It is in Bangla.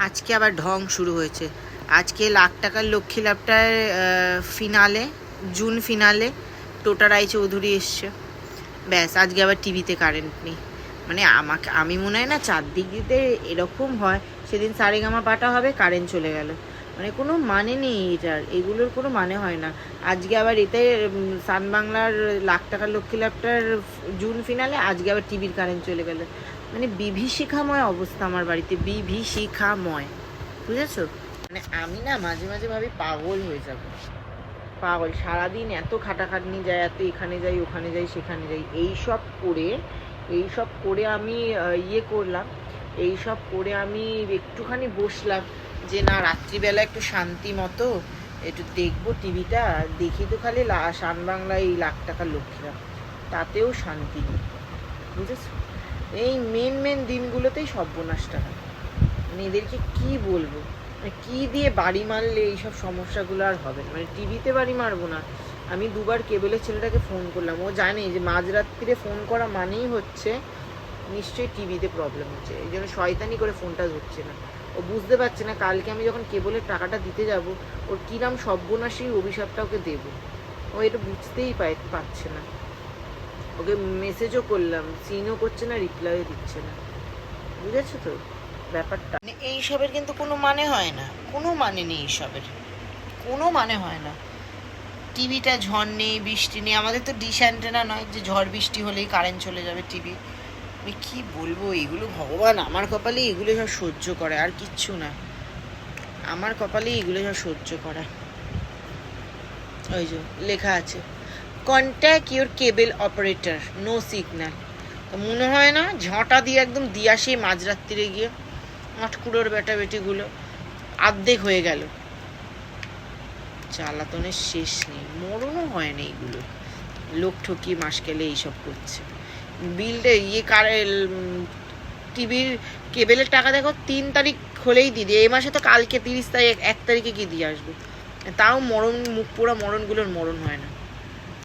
আজকে আবার ঢং শুরু হয়েছে। আজকে লাখ টাকার লক্ষ্মী লাভটার ফিনালে, জুন ফিনালে টোটা রায়চৌধুরী এসছে। ব্যাস, আজকে আবার টিভিতে কারেন্ট নেই। মানে আমি মনে হয় না চারদিকে এরকম হয়। সেদিন সারেগামা পাটা হবে, কারেন্ট চলে গেল। মানে কোনো মানে নেই এটার, এগুলোর কোনো মানে হয় না। আজকে আবার এতে সান বাংলার লাখ টাকার লক্ষ্মী লাভটার জুন ফিনালে, আজকে আবার টিভির কারেন্ট চলে গেল। মানে বিভীষিকাময় অবস্থা আমার বাড়িতে, বিভীষিকাময়, বুঝেছো? মানে আমি না মাঝে মাঝে ভাবি পাগল হয়ে যাবো, পাগল। সারাদিন এত খাটাখাটনি যায়, এত এখানে যাই ওখানে যাই সেখানে যাই, এইসব করে আমি করলাম, এইসব করে আমি একটুখানি বসলাম যে না, রাত্রিবেলা একটু শান্তি মতো একটু দেখবো টিভিটা। দেখি তো খালি শান বাংলা এই লাখ টাকার লক্ষ্মীরা, তাতেও শান্তি নেই, বুঝেছো? এই মেন দিনগুলোতেই সর্বনাশটা হয়। মানে এদেরকে কি বলবো, মানে কি দিয়ে বাড়ি মারলে এইসব সমস্যাগুলো আর হবে না। মানে টিভিতে বাড়ি মারবো না। আমি দুবার কেবলের ছেলেটাকে ফোন করলাম, ও জানে যে মাঝরাত্রিরে ফোন করা মানেই হচ্ছে নিশ্চয়ই টিভিতে প্রবলেম হচ্ছে। এই জন্য শয়তানি করে ফোনটা ধরছে না। ও বুঝতে পারছে না কালকে আমি যখন কেবলের টাকাটা দিতে যাব, ওর কিরাম সর্বনাশী অভিশাপটা ওকে দেবো। ও এটা বুঝতেই পারছে না। ওকে মেসেজও করলাম, সিনও করছে না, রিপ্লাইও দিচ্ছে না। বুঝেছো তো ব্যাপারটা? মানে এইসবের কিন্তু কোনো মানে হয় না, কোনো মানে নেই এইসবের, কোনো মানে হয় না। টিভিটা ঝড় নেই, বৃষ্টি নেই, আমাদের তো ডিশ অ্যান্টেনা নয় যে ঝড় বৃষ্টি হলেই কারেন্ট চলে যাবে টিভি। আমি কি বলবো, এগুলো ভগবান আমার কপালে এগুলো সব সহ্য করে, আর কিচ্ছু না। আমার কপালে এগুলো সব সহ্য করা। ওই যে লেখা আছে, contact your cable operator, no signal. তো মনে হয় না ঝাঁটা দিয়ে একদম দিয়ে আসি মাঝরাত্রিরে গিয়ে, আটকুড়োর বেটাবেটিগুলো আর্ধেক হয়ে গেল। জ্বালাতনের শেষ নেই, মরণও হয় না এইগুলো। লোক ঠকিয়ে মাস গেলে এইসব করছে। বিলটা টিভির কেবেলের টাকা দেখো 3 তারিখ হলেই দিদি, এই মাসে তো কালকে 30 তারিখ, 1 তারিখে কি দিয়ে আসবো। তাও মরণ, মুখ পোড়া মরণগুলোর মরণ হয় না।